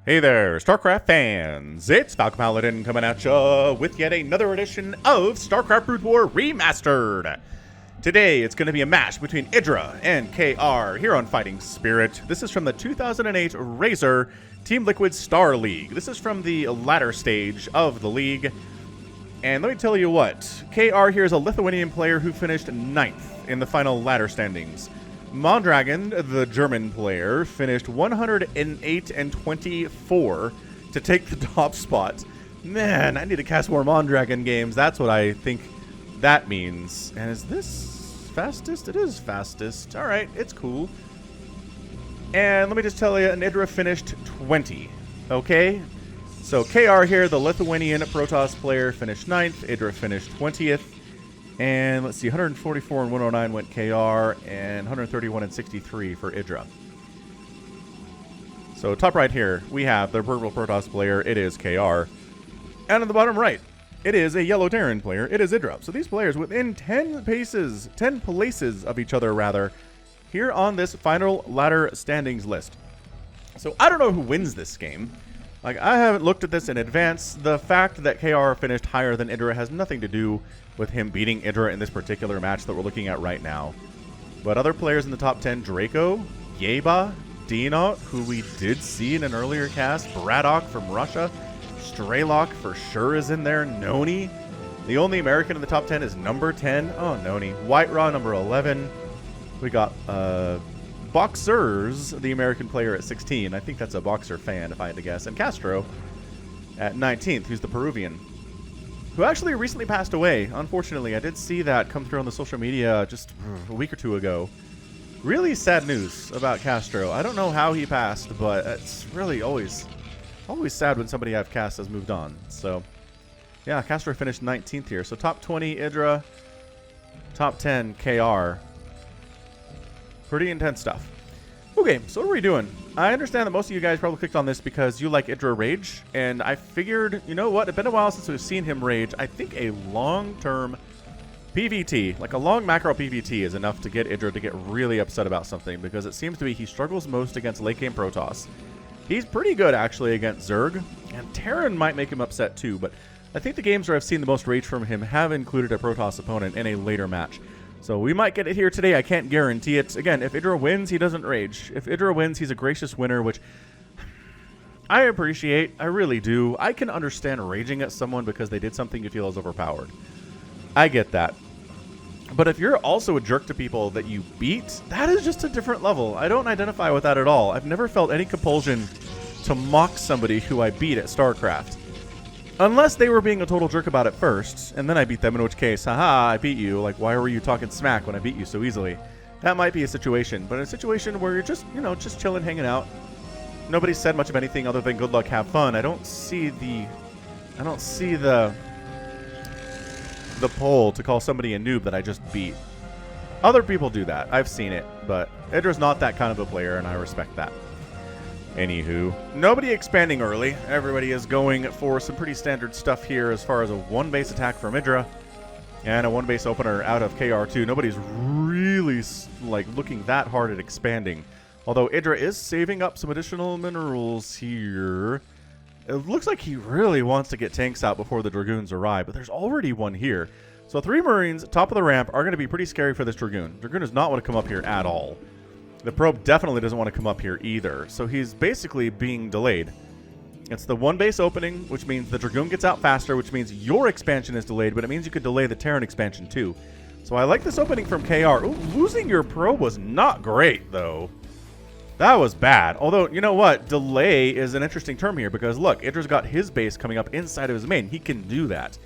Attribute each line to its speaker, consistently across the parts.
Speaker 1: Hey there, StarCraft fans! It's Falcon Paladin coming at ya with yet another edition of StarCraft Brood War Remastered! Today, it's going to be a match between IdrA and KR here on Fighting Spirit. This is from the 2008 Razor Team Liquid Star League. This is from the latter stage of the league. And let me tell you what, KR here is a Lithuanian player who finished 9th in the final ladder standings. Mondragon, the German player, finished 108 and 24 to take the top spot. Man, I need to cast more Mondragon games. That's what I think that means. And is this fastest? It is fastest. All right, it's cool. And let me just tell you, IdrA finished 20. Okay? So KR here, the Lithuanian Protoss player, finished 9th. IdrA finished 20th. And let's see, 144 and 109 went KR, and 131 and 63 for IdrA. So top right here, we have the purple Protoss player. It is KR. And on the bottom right, it is a yellow Terran player. It is IdrA. So these players within 10 places of each other, rather, here on this final ladder standings list. So I don't know who wins this game. Like, I haven't looked at this in advance. The fact that KR finished higher than IdrA has nothing to do with him beating IdrA in this particular match that we're looking at right now. But other players in the top 10, Draco, Yeba, Dinot, who we did see in an earlier cast, Braddock from Russia, Straylock for sure is in there, Noni. The only American in the top 10 is number 10. Oh, Noni. White Raw, number 11. We got Boxers, the American player at 16. I think that's a Boxer fan, if I had to guess. And Castro at 19th, who's the Peruvian, who actually recently passed away. Unfortunately, I did see that come through on the social media just a week or two ago. Really sad news about Castro. I don't know how he passed, but it's really always sad when somebody I've cast has moved on. So, yeah, Castro finished 19th here. So top 20, IdrA. Top 10, KR. Pretty intense stuff. Okay, so what are we doing? I understand that most of you guys probably clicked on this because you like IdrA Rage, and I figured, you know what, it's been a while since we've seen him Rage. I think a long-term PvT, like a long macro PvT, is enough to get IdrA to get really upset about something, because it seems to be he struggles most against late-game Protoss. He's pretty good, actually, against Zerg, and Terran might make him upset too, but I think the games where I've seen the most Rage from him have included a Protoss opponent in a later match. So we might get it here today. I can't guarantee it. Again, if IdrA wins, he doesn't rage. If IdrA wins, he's a gracious winner, which I appreciate. I really do. I can understand raging at someone because they did something you feel is overpowered. I get that. But if you're also a jerk to people that you beat, that is just a different level. I don't identify with that at all. I've never felt any compulsion to mock somebody who I beat at StarCraft. Unless they were being a total jerk about it first, and then I beat them, in which case, haha, I beat you. Like, why were you talking smack when I beat you so easily? That might be a situation. But in a situation where you're just, you know, just chilling, hanging out, nobody said much of anything other than good luck, have fun. I don't see the pull to call somebody a noob that I just beat. Other people do that. I've seen it, but IdrA's not that kind of a player, and I respect that. Anywho, nobody expanding early. Everybody is going for some pretty standard stuff here as far as a one-base attack from IdrA and a one-base opener out of KR2. Nobody's really like looking that hard at expanding. Although IdrA is saving up some additional minerals here. It looks like he really wants to get tanks out before the Dragoons arrive, but there's already one here. So 3 Marines, top of the ramp, are going to be pretty scary for this Dragoon. Dragoon does not want to come up here at all. The probe definitely doesn't want to come up here either, so he's basically being delayed. It's the one base opening, which means the Dragoon gets out faster, which means your expansion is delayed, but it means you could delay the Terran expansion too. So I like this opening from KR. Ooh, losing your probe was not great, though. That was bad. Although, you know what? Delay is an interesting term here, because look, IdrA's got his base coming up inside of his main. He can do that.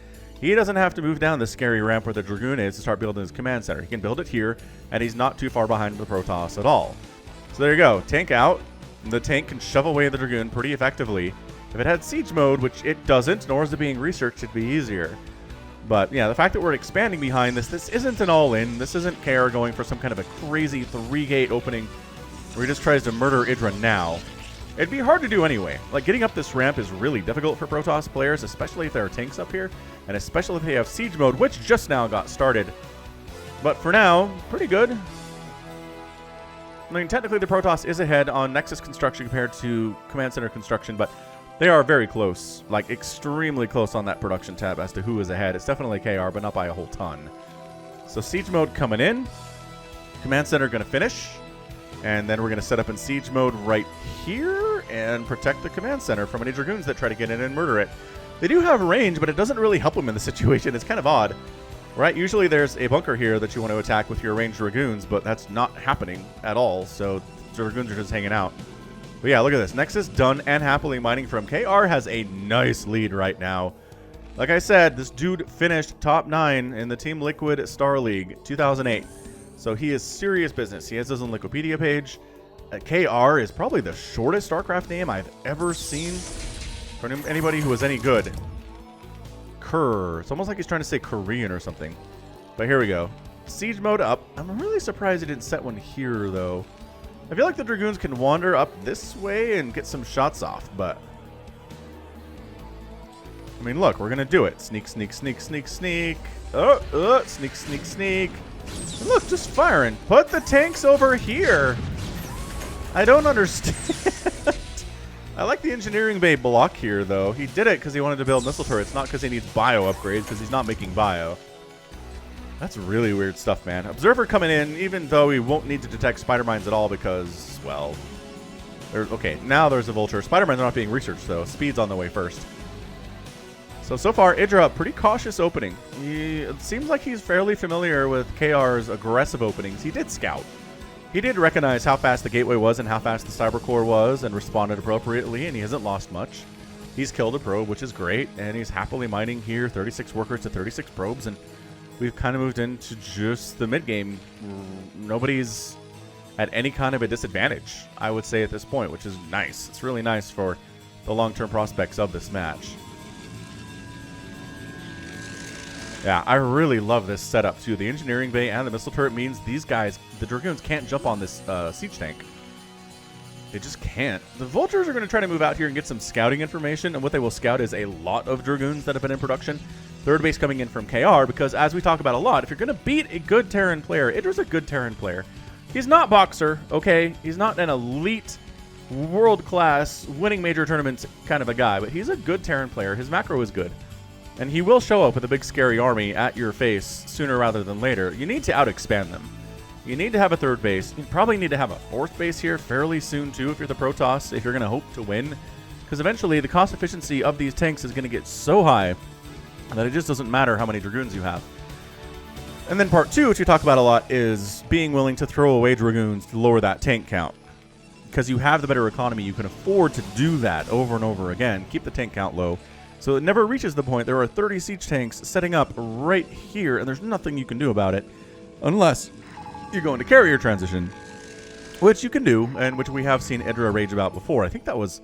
Speaker 1: He doesn't have to move down the scary ramp where the Dragoon is to start building his command center. He can build it here, and he's not too far behind the Protoss at all. So there you go. Tank out. The tank can shove away the Dragoon pretty effectively. If it had siege mode, which it doesn't, nor is it being researched, it'd be easier. But yeah, the fact that we're expanding behind this isn't an all-in. This isn't KR going for some kind of a crazy 3-gate opening where he just tries to murder IdrA now. It'd be hard to do anyway. Like, getting up this ramp is really difficult for Protoss players, especially if there are tanks up here, and especially if they have siege mode, which just now got started. But for now, pretty good. I mean, technically the Protoss is ahead on Nexus construction compared to Command Center construction, but they are very close, like extremely close on that production tab as to who is ahead. It's definitely KR, but not by a whole ton. So siege mode coming in. Command Center going to finish. And then we're going to set up in siege mode right here and protect the Command Center from any Dragoons that try to get in and murder it. They do have range, but it doesn't really help them in the situation. It's kind of odd, right? Usually there's a bunker here that you want to attack with your ranged Dragoons, but that's not happening at all. So Dragoons are just hanging out. But yeah, look at this. Nexus done and happily mining from. KR has a nice lead right now. Like I said, this dude finished top 9 in the Team Liquid Star League 2008. So he is serious business. He has his own Wikipedia page. KR is probably the shortest StarCraft name I've ever seen for anybody who was any good. Kerr. It's almost like he's trying to say Korean or something. But here we go. Siege mode up. I'm really surprised he didn't set one here, though. I feel like the Dragoons can wander up this way and get some shots off, but... I mean, look, we're going to do it. Sneak, sneak, sneak, sneak, sneak. Sneak, sneak, sneak. And look, just firing. Put the tanks over here. I don't understand. I like the engineering bay block here, though. He did it because he wanted to build missile turrets, not because he needs bio upgrades, because he's not making bio. That's really weird stuff, man. Observer coming in, even though he won't need to detect spider mines at all because, well... Okay, now there's a vulture. Spider mines are not being researched, though. Speed's on the way first. So far, IdrA, pretty cautious opening. It seems like he's fairly familiar with KR's aggressive openings. He did scout. He did recognize how fast the gateway was and how fast the cyber core was and responded appropriately, and he hasn't lost much. He's killed a probe, which is great, and he's happily mining here, 36 workers to 36 probes, and we've kind of moved into just the mid-game. Nobody's at any kind of a disadvantage, I would say, at this point, which is nice. It's really nice for the long-term prospects of this match. Yeah, I really love this setup, too. The engineering bay and the missile turret means these guys, the Dragoons, can't jump on this siege tank. They just can't. The Vultures are going to try to move out here and get some scouting information, and what they will scout is a lot of Dragoons that have been in production. Third base coming in from KR, because as we talk about a lot, if you're going to beat a good Terran player, IdrA's a good Terran player. He's not Boxer, okay? He's not an elite, world-class, winning major tournaments kind of a guy, but he's a good Terran player. His macro is good. And he will show up with a big scary army at your face sooner rather than later. You need to out-expand them. You need to have a third base. You probably need to have a fourth base here fairly soon, too, if you're the Protoss, if you're going to hope to win. Because eventually, the cost efficiency of these tanks is going to get so high that it just doesn't matter how many Dragoons you have. And then part 2, which we talk about a lot, is being willing to throw away Dragoons to lower that tank count. Because you have the better economy, you can afford to do that over and over again. Keep the tank count low. So it never reaches the point. There are 30 siege tanks setting up right here, and there's nothing you can do about it unless you go into carrier transition, which you can do, and which we have seen IdrA rage about before. I think that was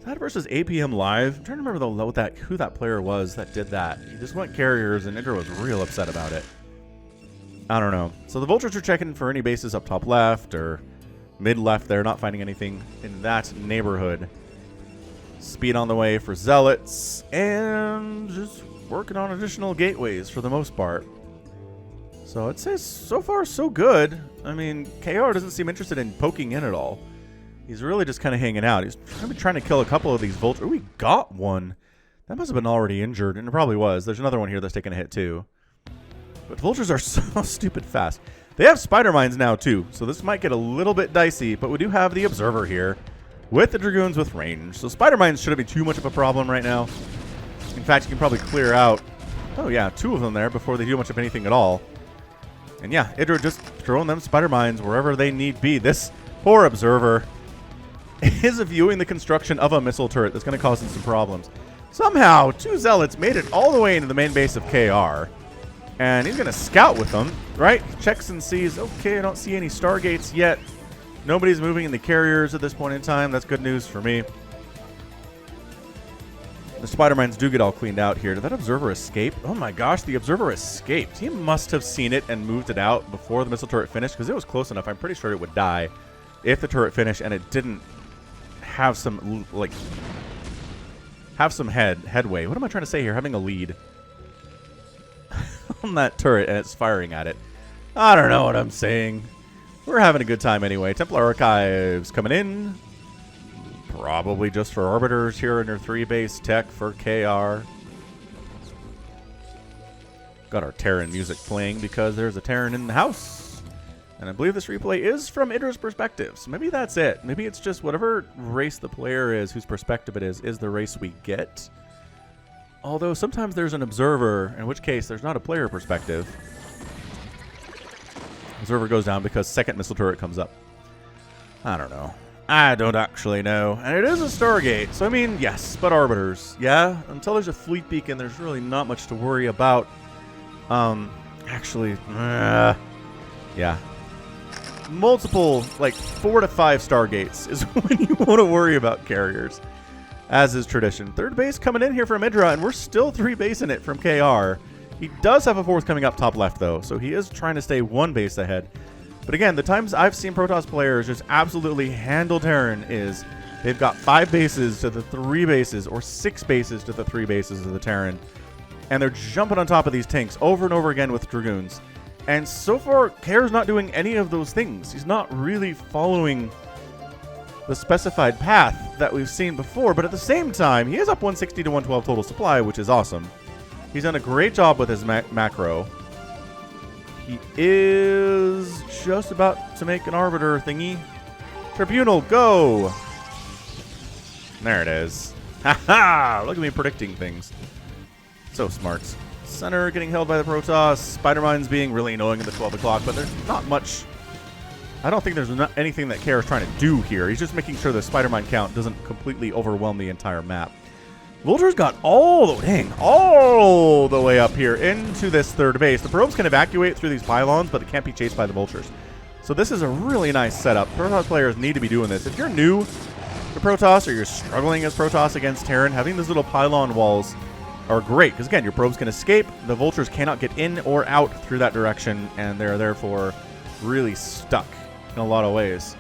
Speaker 1: that versus APM Live. I'm trying to remember who that player was that did that. He just went carriers, and IdrA was real upset about it. I don't know. So the Vultures are checking for any bases up top left or mid left. They're not finding anything in that neighborhood. Speed on the way for Zealots, and just working on additional gateways for the most part. So I'd say so far so good. I mean, KR doesn't seem interested in poking in at all. He's really just kind of hanging out. He's probably trying to kill a couple of these Vultures. Oh, we got one. That must have been already injured, and it probably was. There's another one here that's taking a hit too. But Vultures are so stupid fast. They have spider mines now too, so this might get a little bit dicey, but we do have the Observer here with the Dragoons with range. So spider mines shouldn't be too much of a problem right now. In fact, you can probably clear out, oh yeah, 2 of them there before they do much of anything at all. And yeah, IdrA just throwing them spider mines wherever they need be. This poor Observer is viewing the construction of a missile turret that's going to cause him some problems. Somehow, 2 Zealots made it all the way into the main base of KR. And he's going to scout with them, right? Checks and sees, okay, I don't see any Stargates yet. Nobody's moving in the carriers at this point in time. That's good news for me. The spider mines do get all cleaned out here. Did that Observer escape? Oh my gosh, the Observer escaped. He must have seen it and moved it out before the missile turret finished, because it was close enough. I'm pretty sure it would die if the turret finished and it didn't have some, like, headway. What am I trying to say here? Having a lead on that turret and it's firing at it. I don't know what I'm saying. We're having a good time anyway. Templar Archives coming in. Probably just for Arbiters here in their 3-base tech for KR. Got our Terran music playing because there's a Terran in the house. And I believe this replay is from IdrA's perspective. So maybe that's it. Maybe it's just whatever race the player is, whose perspective it is the race we get. Although sometimes there's an observer, in which case there's not a player perspective. Observer goes down because second missile turret comes up. I don't know. I don't actually know. And it is a Stargate, so I mean, yes, but Arbiters. Yeah, until there's a fleet beacon, there's really not much to worry about. Actually, yeah. Multiple, like 4 to 5 Stargates is when you want to worry about carriers, as is tradition. Third base coming in here from IdrA, and we're still 3 basing it from KR. He does have a 4th coming up top left, though, so he is trying to stay 1 base ahead. But again, the times I've seen Protoss players just absolutely handle Terran is they've got 5 bases to the 3 bases, or 6 bases to the 3 bases of the Terran, and they're jumping on top of these tanks over and over again with Dragoons. And so far, KR's not doing any of those things. He's not really following the specified path that we've seen before, but at the same time, he is up 160 to 112 total supply, which is awesome. He's done a great job with his macro. He is just about to make an Arbiter thingy. Tribunal, go! There it is. Ha-ha! Look at me predicting things. So smart. Center getting held by the Protoss. Spider Mines being really annoying at the 12 o'clock, but there's not much. I don't think there's anything that KR is trying to do here. He's just making sure the Spider Mine count doesn't completely overwhelm the entire map. Vultures got all the way up here into this third base. The probes can evacuate through these pylons, but they can't be chased by the vultures. So this is a really nice setup. Protoss players need to be doing this. If you're new to Protoss or you're struggling as Protoss against Terran, having these little pylon walls are great, because again, your probes can escape. The vultures cannot get in or out through that direction, and they're therefore really stuck in a lot of ways.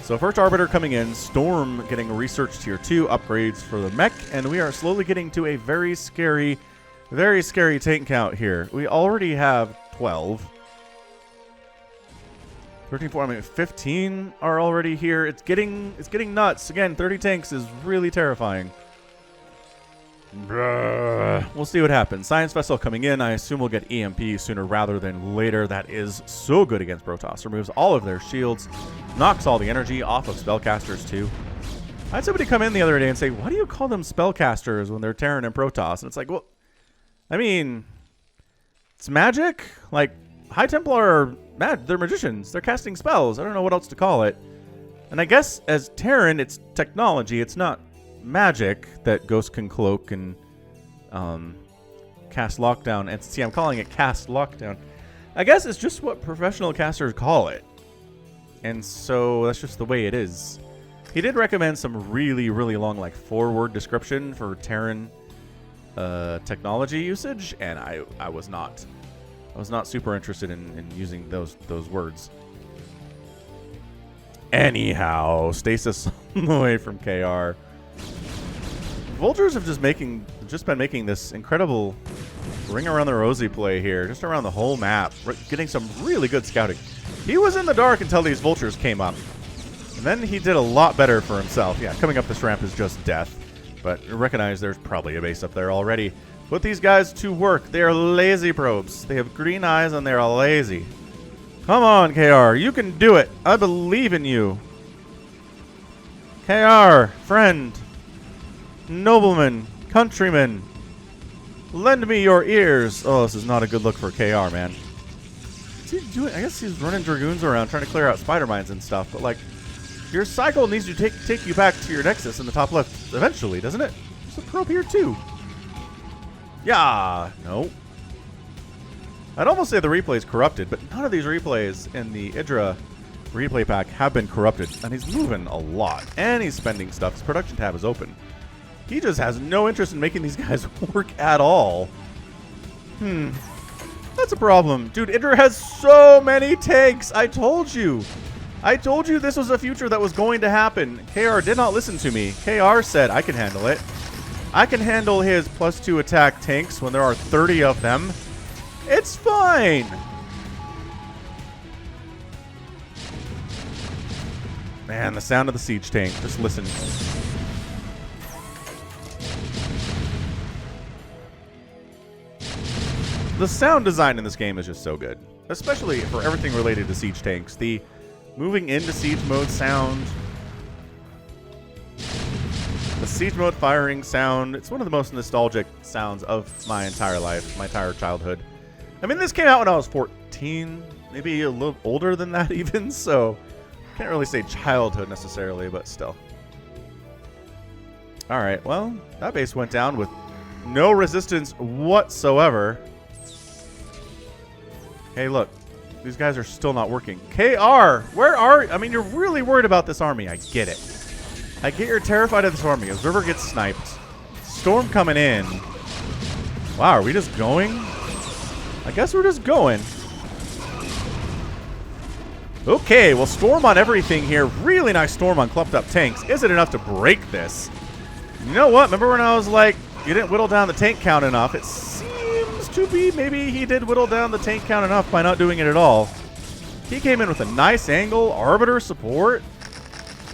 Speaker 1: So first Arbiter coming in, Storm getting Research Tier 2 upgrades for the mech, and we are slowly getting to a very scary tank count here. We already have 12. 13, 4, I mean 15 are already here. It's getting nuts. Again, 30 tanks is really terrifying. We'll see what happens. Science Vessel coming in. I assume we'll get EMP sooner rather than later. That is so good against Protoss. Removes all of their shields. Knocks all the energy off of Spellcasters too. I had somebody come in the other day and say, why do you call them Spellcasters when they're Terran and Protoss? And it's like, well, I mean, it's magic. Like, High Templar are they're magicians. They're casting spells. I don't know what else to call it. And I guess as Terran, it's technology. It's not magic that Ghost can cloak and cast lockdown. And see, I'm calling it cast lockdown. I guess it's just what professional casters call it. And so that's just the way it is. He did recommend some really long, like 4-word description for Terran technology usage, and I was not super interested in using those using Anyhow, stasis on the way from KR. Vultures have just been making this incredible ring around the rosy play here, just around the whole map, getting some really good scouting. He was in the dark until these vultures came up, and then he did a lot better for himself. Yeah, coming up this ramp is just death, but recognize there's probably a base up there already. Put these guys to work. They are lazy probes. They have green eyes and they're lazy. Come on, KR. You can do it. I believe in you. KR, friend, nobleman, countryman, lend me your ears. Oh, this is not a good look for KR, man. What's he doing? I guess he's running Dragoons around trying to clear out spider mines and stuff, but like, your cycle needs to take you back to your nexus in the top left eventually, doesn't it? There's a probe here too. Yeah, no. I'd almost say the replay is corrupted, but none of these replays in the IdrA replay pack have been corrupted. And he's moving a lot, and he's spending stuff. His production tab is open. He just has no interest in making these guys work at all. That's a problem. Dude, IdrA has so many tanks. I told you. I told you this was a future that was going to happen. KR did not listen to me. KR said I can handle it. I can handle his +2 attack tanks when there are 30 of them. It's fine. Man, the sound of the siege tank. Just listen. The sound design in this game is just so good. Especially for everything related to siege tanks. The moving into siege mode sound. The siege mode firing sound. It's one of the most nostalgic sounds of my entire life. My entire childhood. I mean, this came out when I was 14. Maybe a little older than that even. So, can't really say childhood necessarily, but still. Alright, well, that base went down with no resistance whatsoever. Hey, look. These guys are still not working. KR, where are you? I mean, you're really worried about this army. I get it. I get you're terrified of this army. Observer gets sniped. Storm coming in. Wow, are we just going? I guess we're just going. Okay, well, Storm on everything here. Really nice Storm on clumped up tanks. Is it enough to break this? You know what? Remember when I was like, you didn't whittle down the tank count enough? It seems to be maybe he did whittle down the tank count enough by not doing it at all. He came in with a nice angle. Arbiter support.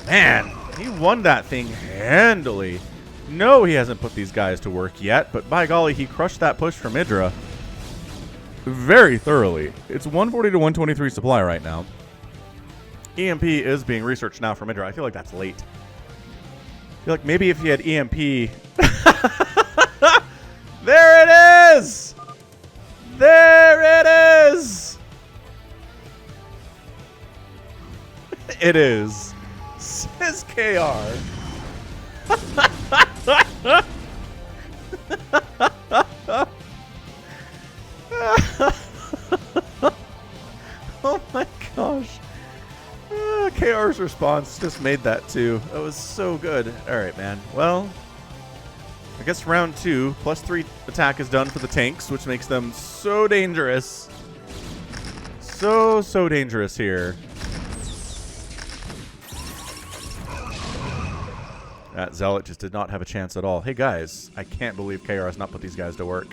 Speaker 1: Man, he won that thing handily. No, he hasn't put these guys to work yet, but by golly, he crushed that push from IdrA very thoroughly. It's 140 to 123 supply right now. EMP is being researched now from IdrA. I feel like that's late. I feel like maybe if he had EMP... There it is! There it is! It is. Says KR. Oh my gosh. KR's response just made that too. That was so good. Alright, man. Well, I guess round 2, +3 attack is done for the tanks, which makes them so dangerous. So dangerous here. That Zealot just did not have a chance at all. Hey guys, I can't believe KR has not put these guys to work.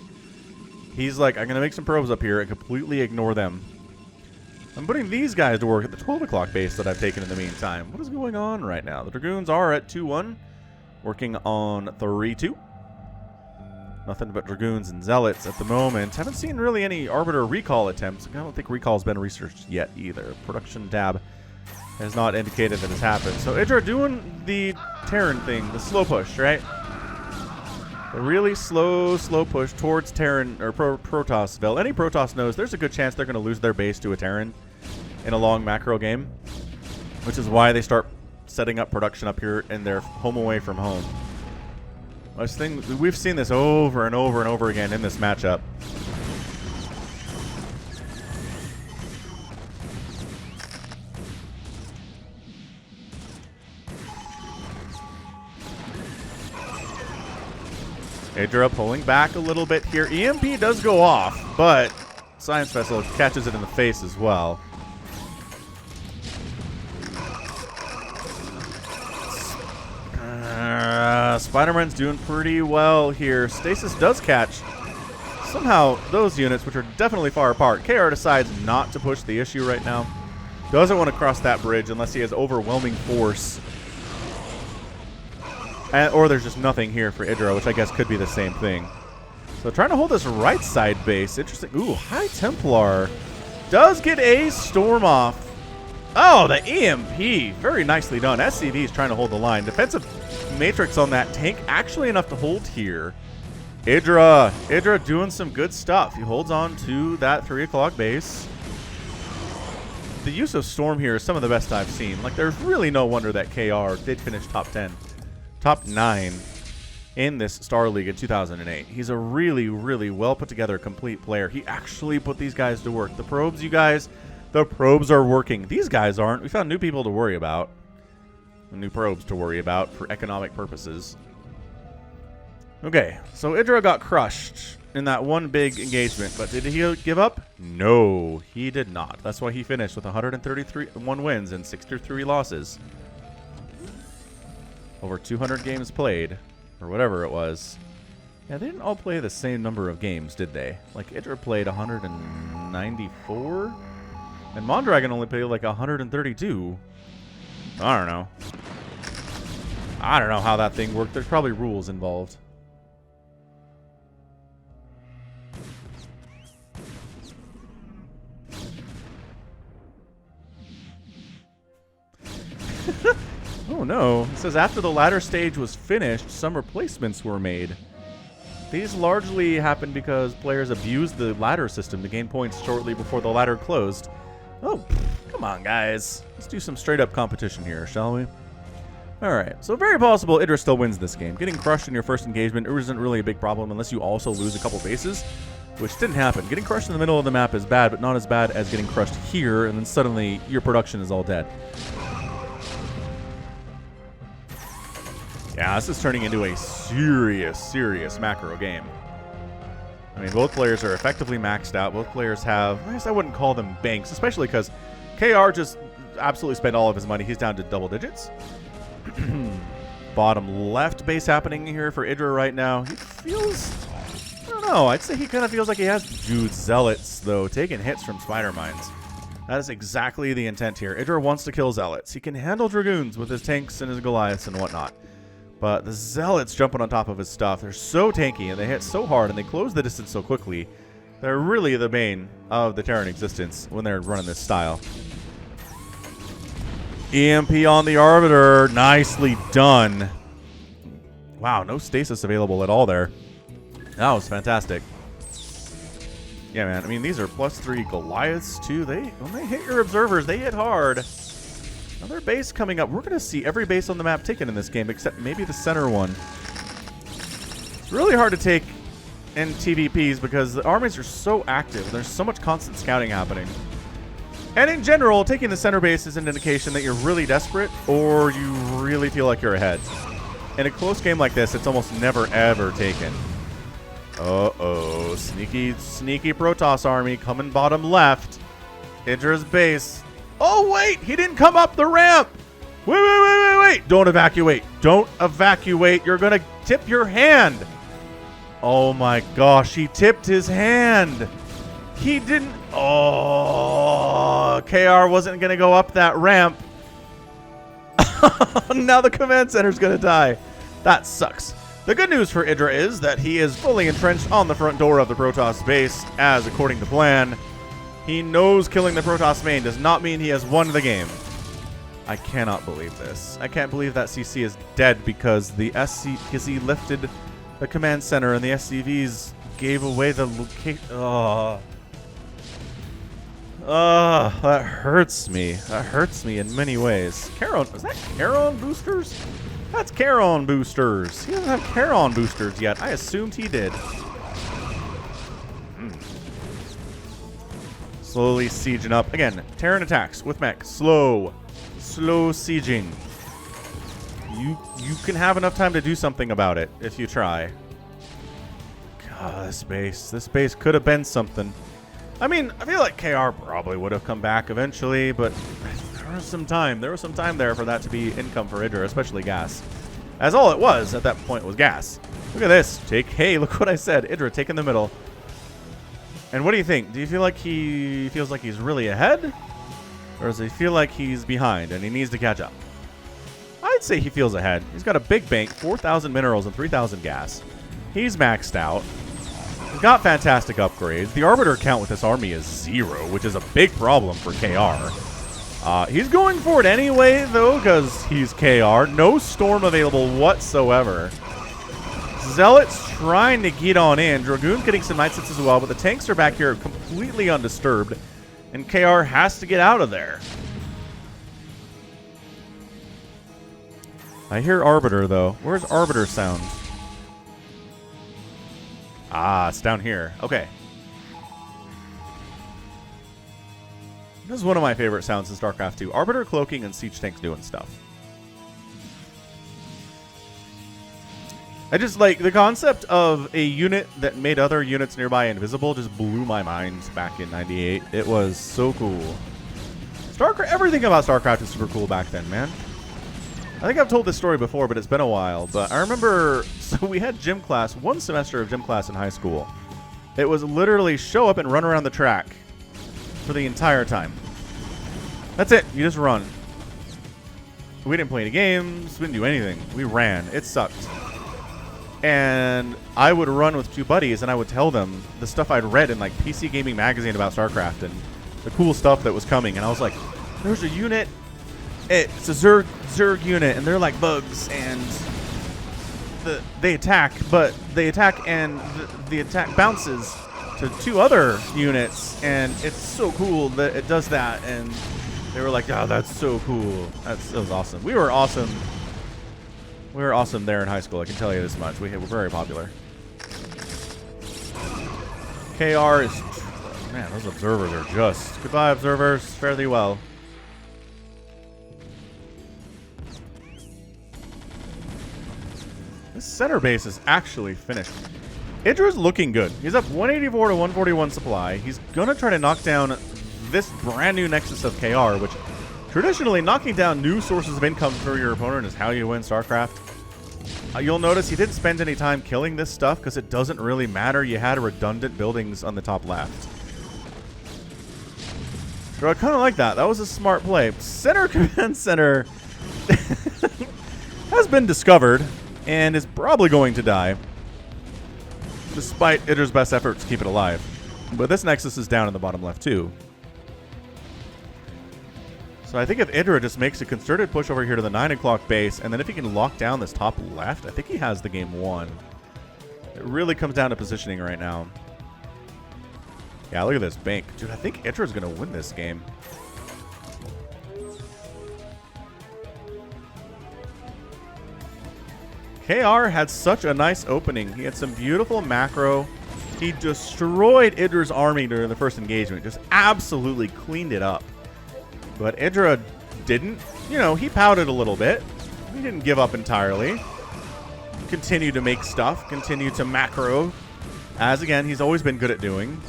Speaker 1: He's like, I'm going to make some probes up here and completely ignore them. I'm putting these guys to work at the 12 o'clock base that I've taken in the meantime. What is going on right now? The Dragoons are at 2-1, working on 3-2. Nothing but Dragoons and Zealots at the moment. Haven't seen really any Arbiter recall attempts. I don't think recall's been researched yet either. Production tab has not indicated that it's happened. So IdrA doing the Terran thing, the slow push, right? A really slow push towards Terran or Protosville. Any Protoss knows there's a good chance they're going to lose their base to a Terran in a long macro game, which is why they start setting up production up here in their home away from home. We've seen this over and over and over again in this matchup. IdrA pulling back a little bit here. EMP does go off, but Science Vessel catches it in the face as well. Spider-Man's doing pretty well here. Stasis does catch somehow those units, which are definitely far apart. KR decides not to push the issue right now. Doesn't want to cross that bridge unless he has overwhelming force. Or there's just nothing here for IdrA, which I guess could be the same thing. So trying to hold this right side base. Interesting. Ooh, High Templar does get a storm off. Oh, the EMP. Very nicely done. SCV is trying to hold the line. Defensive matrix on that tank. Actually enough to hold here. IdrA doing some good stuff. He holds on to that 3 o'clock base. The use of Storm here is some of the best I've seen. Like, there's really no wonder that KR did finish top 10. Top 9 in this Star League in 2008. He's a really, really well put together, complete player. He actually put these guys to work. The probes, you guys, the probes are working. These guys aren't. We found new people to worry about. New probes to worry about for economic purposes. Okay, so IdrA got crushed in that one big engagement, but did he give up? No, he did not. That's why he finished with 131 wins and 63 losses. Over 200 games played, or whatever it was. Yeah, they didn't all play the same number of games, did they? Like, IdrA played 194, and Mondragon only played like 132. I don't know. I don't know how that thing worked. There's probably rules involved. Oh no. It says after the ladder stage was finished, some replacements were made. These largely happened because players abused the ladder system to gain points shortly before the ladder closed. Oh, come on, guys. Let's do some straight-up competition here, shall we? Alright, so very possible IdrA still wins this game. Getting crushed in your first engagement isn't really a big problem unless you also lose a couple bases, which didn't happen. Getting crushed in the middle of the map is bad, but not as bad as getting crushed here, and then suddenly your production is all dead. Yeah, this is turning into a serious macro game. I mean, both players are effectively maxed out. Both players have, I guess I wouldn't call them banks, especially because KR just absolutely spent all of his money. He's down to double digits. Bottom left base happening here for IdrA right now. He feels, I don't know, I'd say he kind of feels like he has Jude Zealots, though, taking hits from Spider Mines. That is exactly the intent here. IdrA wants to kill Zealots. He can handle Dragoons with his tanks and his Goliaths and whatnot. But the Zealots jumping on top of his stuff, they're so tanky and they hit so hard and they close the distance so quickly. They're really the bane of the Terran existence when they're running this style. EMP on the Arbiter. Nicely done. Wow, no stasis available at all there. That was fantastic. Yeah, man. I mean, these are +3 Goliaths, too. When they hit your observers, they hit hard. Another base coming up. We're going to see every base on the map taken in this game, except maybe the center one. It's really hard to take in TVPs because the armies are so active. There's so much constant scouting happening. And in general, taking the center base is an indication that you're really desperate or you really feel like you're ahead. In a close game like this, it's almost never, ever taken. Uh-oh. Sneaky Protoss army coming bottom left. IdrA's base. Oh, wait! He didn't come up the ramp! Wait! Don't evacuate. Don't evacuate. You're going to tip your hand. Oh, my gosh. He tipped his hand. He didn't... Oh, KR wasn't going to go up that ramp. Now the command center's going to die. That sucks. The good news for IdrA is that he is fully entrenched on the front door of the Protoss base, as according to plan. He knows killing the Protoss main does not mean he has won the game. I cannot believe this. I can't believe that CC is dead because the he lifted the command center and the SCVs gave away the location. That hurts me. That hurts me in many ways. Charon, is that Charon boosters? That's Charon boosters. He doesn't have Charon boosters yet. I assumed he did. Slowly sieging up. Again, Terran attacks with mech. Slow sieging. You can have enough time to do something about it if you try. God, this base could have been something. I mean, I feel like KR probably would have come back eventually, but there was some time. There was some time there for that to be income for IdrA, especially gas. As all it was at that point was gas. Look at this. Hey, look what I said. IdrA, take in the middle. And what do you think? Do you feel like he feels like he's really ahead? Or does he feel like he's behind and he needs to catch up? I'd say he feels ahead. He's got a big bank, 4,000 minerals and 3,000 gas. He's maxed out. He's got fantastic upgrades. The Arbiter count with this army is 0, which is a big problem for KR. He's going for it anyway, though, because he's KR. No storm available whatsoever. Zealots trying to get on in. Dragoon's getting some Night Sits as well, but the tanks are back here completely undisturbed, and KR has to get out of there. I hear Arbiter, though. Where's Arbiter sound? Ah, it's down here. Okay. This is one of my favorite sounds in StarCraft 2. Arbiter cloaking and siege tanks doing stuff. I just like the concept of a unit that made other units nearby invisible just blew my mind back in '98. It was so cool. Everything about StarCraft is super cool back then, man. I think I've told this story before, but it's been a while. But I remember, so we had gym class, one semester of gym class in high school. It was literally show up and run around the track for the entire time. That's it. You just run. We didn't play any games. We didn't do anything. We ran. It sucked. And I would run with 2 buddies, and I would tell them the stuff I'd read in like PC Gaming Magazine about StarCraft and the cool stuff that was coming. And I was like, there's a unit. It's a Zerg unit, and they're like bugs, and they attack, but they attack, and the attack bounces to 2 other units, and it's so cool that it does that. And they were like, oh, that's so cool. That was awesome. We were awesome. We were awesome there in high school, I can tell you this much. We were very popular. KR is... Man, those observers are just... Goodbye, observers. Fare thee well. This center base is actually finished. IdrA's looking good. He's up 184 to 141 supply. He's going to try to knock down this brand new Nexus of KR, which traditionally knocking down new sources of income for your opponent is how you win StarCraft. You'll notice he didn't spend any time killing this stuff because it doesn't really matter. You had redundant buildings on the top left. So I kind of like that. That was a smart play. Center Command Center has been discovered and is probably going to die, despite IdrA's best efforts to keep it alive. But this Nexus is down in the bottom left too. So I think if IdrA just makes a concerted push over here to the 9 o'clock base, and then if he can lock down this top left, I think he has the game won. It really comes down to positioning right now. Yeah, look at this bank. Dude, I think IdrA's going to win this game. KR had such a nice opening. He had some beautiful macro. He destroyed IdrA's army during the first engagement. Just absolutely cleaned it up. But IdrA didn't. You know, he pouted a little bit. He didn't give up entirely. Continued to make stuff. Continued to macro. As, again, he's always been good at doing.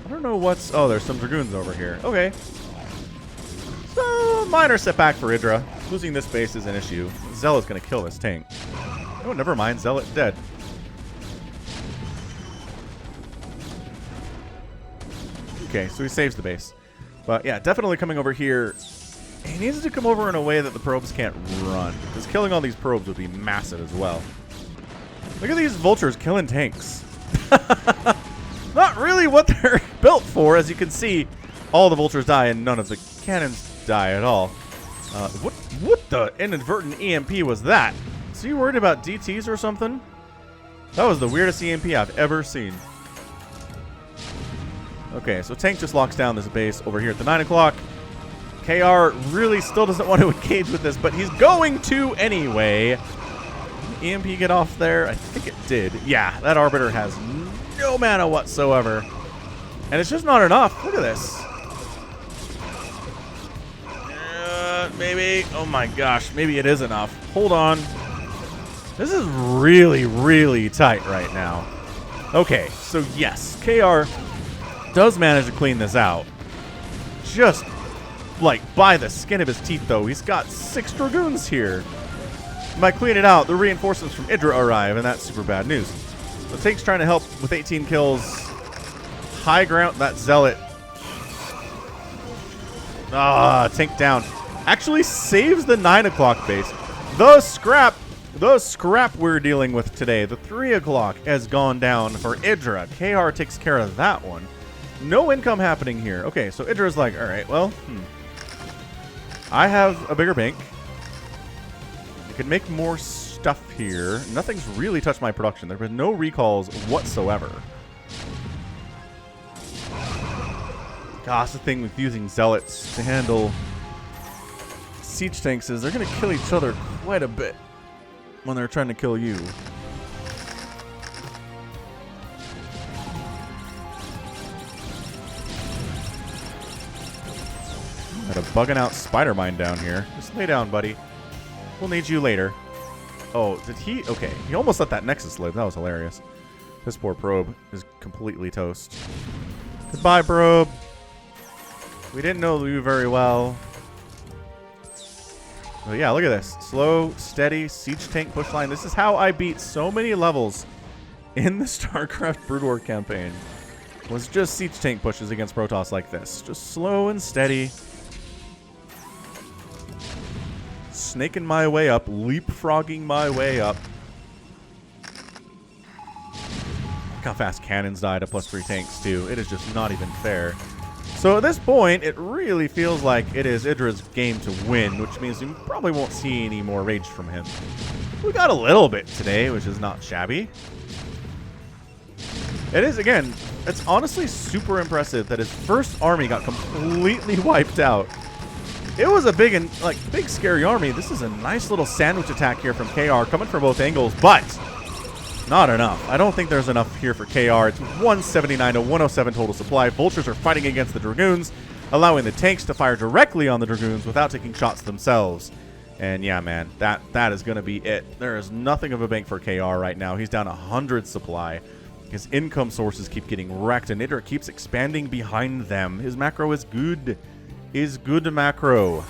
Speaker 1: I don't know what's... Oh, there's some Dragoons over here. Okay. So, minor setback for IdrA. Losing this base is an issue. Zealot's going to kill this tank. Oh, never mind. Zealot dead. Okay, so he saves the base. But yeah, definitely coming over here. He needs to come over in a way that the probes can't run, because killing all these probes would be massive as well. Look at these vultures killing tanks. Not really what they're built for. As you can see, all the vultures die and none of the cannons die at all. What the inadvertent EMP was that? So you worried about DTs or something? That was the weirdest EMP I've ever seen. Okay, so tank just locks down this base over here at the 9 o'clock. KR really still doesn't want to engage with this, but he's going to anyway. EMP get off there? I think it did. Yeah, that Arbiter has no mana whatsoever. And it's just not enough. Look at this. Maybe. Oh my gosh. Maybe it is enough. Hold on. This is really, really tight right now. Okay, so yes, KR does manage to clean this out. Just like by the skin of his teeth, though. He's got 6 Dragoons here. By cleaning it out, the reinforcements from IdrA arrive, and that's super bad news. So Tank's trying to help with 18 kills. High ground, that Zealot. Tank down. Actually saves the 9 o'clock base. The scrap we're dealing with today, the 3 o'clock, has gone down for IdrA. KR takes care of that one. No income happening here. Okay, so IdrA's like, all right, well, I have a bigger bank. I can make more stuff here. Nothing's really touched my production. There have been no recalls whatsoever. Gosh, the thing with using Zealots to handle siege tanks is they're going to kill each other quite a bit when they're trying to kill you. Got a bugging out spider mine down here. Just lay down, buddy. We'll need you later. Oh, did he? Okay, he almost let that Nexus live. That was hilarious. This poor probe is completely toast. Goodbye, probe. We didn't know you very well. But yeah, look at this. Slow, steady, siege tank push line. This is how I beat so many levels in the StarCraft Brood War campaign. was just siege tank pushes against Protoss like this. Just slow and steady. Snaking my way up, leapfrogging my way up. Look how fast cannons die to +3 tanks too. It is just not even fair. So at this point, it really feels like it is IdrA's game to win, which means we probably won't see any more rage from him. We got a little bit today, which is not shabby. It is, again, it's honestly super impressive that his first army got completely wiped out. It was a big and big scary army. This is a nice little sandwich attack here from KR, coming from both angles, but not enough. I don't think there's enough here for KR. It's 179 to 107 total supply. Vultures are fighting against the Dragoons, allowing the tanks to fire directly on the Dragoons without taking shots themselves. And yeah, man, that is going to be it. There is nothing of a bank for KR right now. He's down 100 supply. His income sources keep getting wrecked, and IdrA keeps expanding behind them. His macro is good. Is good macro.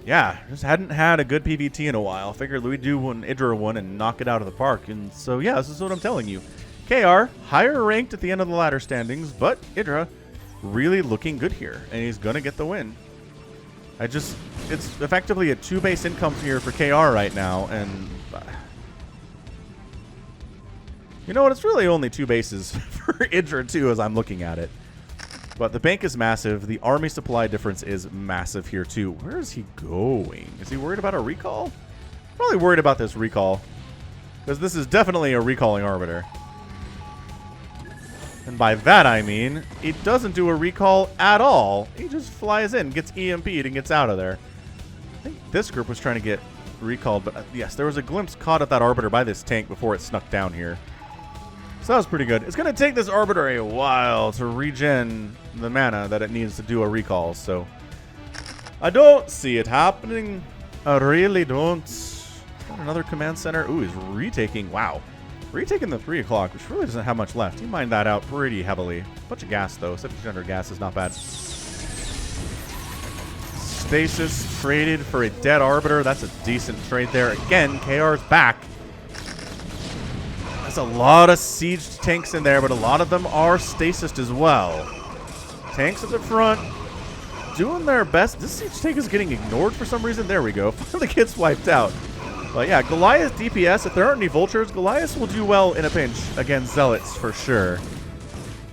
Speaker 1: Yeah, just hadn't had a good PvT in a while. Figured we'd do one IdrA one and knock it out of the park. And so, yeah, this is what I'm telling you. KR, higher ranked at the end of the ladder standings, but IdrA really looking good here. And he's going to get the win. It's effectively a 2-base income here for KR right now. And you know what? It's really only 2 bases for IdrA too as I'm looking at it. But the bank is massive. The army supply difference is massive here, too. Where is he going? Is he worried about a recall? Probably worried about this recall. Because this is definitely a recalling Arbiter. And by that, I mean, he doesn't do a recall at all. He just flies in, gets EMP'd, and gets out of there. I think this group was trying to get recalled. But yes, there was a glimpse caught at that Arbiter by this tank before it snuck down here. So that was pretty good. It's going to take this Arbiter a while to regen the mana that it needs to do a recall. So I don't see it happening. I really don't. Got another command center. Ooh, he's retaking. Wow. Retaking the 3 o'clock, which really doesn't have much left. He mined that out pretty heavily. Bunch of gas, though. 1,700 gas is not bad. Stasis traded for a dead Arbiter. That's a decent trade there. Again, KR's back. There's a lot of siege tanks in there, but a lot of them are stasis as well. Tanks at the front doing their best. This siege tank is getting ignored for some reason. There we go. Finally gets wiped out. But yeah, Goliath DPS, if there aren't any vultures, Goliath will do well in a pinch against Zealots for sure.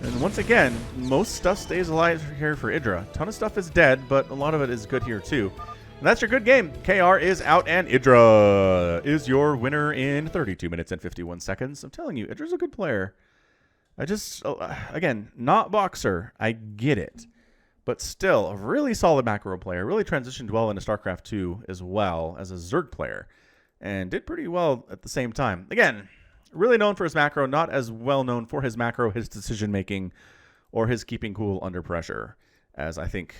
Speaker 1: And once again, most stuff stays alive here for IdrA. A ton of stuff is dead, but a lot of it is good here too. And that's your good game. KR is out, and IdrA is your winner in 32 minutes and 51 seconds. I'm telling you, IdrA's a good player. Again, not Boxer. I get it. But still, a really solid macro player. Really transitioned well into StarCraft 2 as well as a Zerg player. And did pretty well at the same time. Again, really known for his macro. Not as well known for his macro, his decision-making, or his keeping cool under pressure. As I think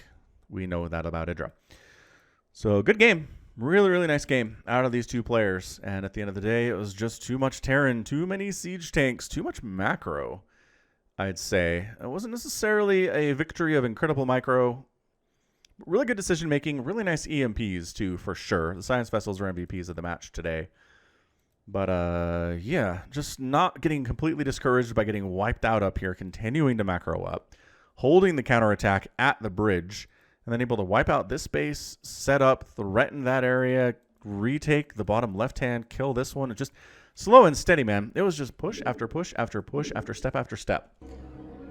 Speaker 1: we know that about IdrA. So, good game. Really, really nice game out of these two players. And at the end of the day, it was just too much Terran, too many siege tanks, too much macro, I'd say. It wasn't necessarily a victory of incredible micro. Really good decision-making. Really nice EMPs, too, for sure. The Science Vessels are MVPs of the match today. But, yeah, just not getting completely discouraged by getting wiped out up here, continuing to macro up, holding the counterattack at the bridge, and then able to wipe out this base, set up, threaten that area, retake the bottom left-hand, kill this one. It's just slow and steady, man. It was just push after push after push after step.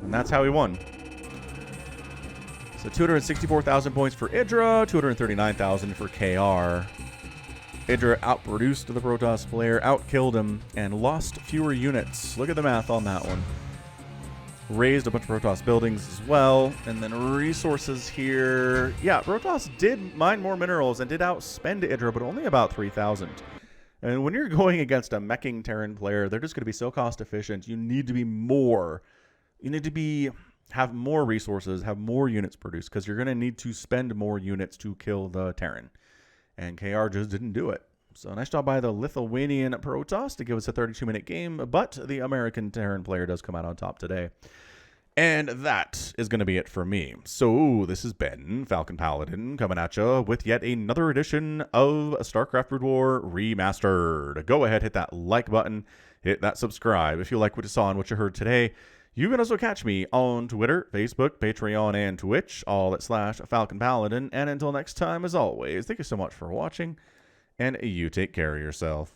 Speaker 1: And that's how he won. So 264,000 points for IdrA, 239,000 for KR. IdrA outproduced the Protoss player, outkilled him, and lost fewer units. Look at the math on that one. Raised a bunch of Protoss buildings as well. And then resources here. Yeah, Protoss did mine more minerals and did outspend IdrA, but only about 3,000. And when you're going against a meching Terran player, they're just going to be so cost efficient. You need to be more. You need to have more resources, have more units produced, because you're going to need to spend more units to kill the Terran. And KR just didn't do it. So nice job by the Lithuanian Protoss to give us a 32-minute game, but the American Terran player does come out on top today. And that is going to be it for me. So this has been Falcon Paladin coming at you with yet another edition of StarCraft Brood War Remastered. Go ahead, hit that like button, hit that subscribe if you like what you saw and what you heard today. You can also catch me on Twitter, Facebook, Patreon, and Twitch, all at /Falcon Paladin. And until next time, as always, thank you so much for watching, and you take care of yourself.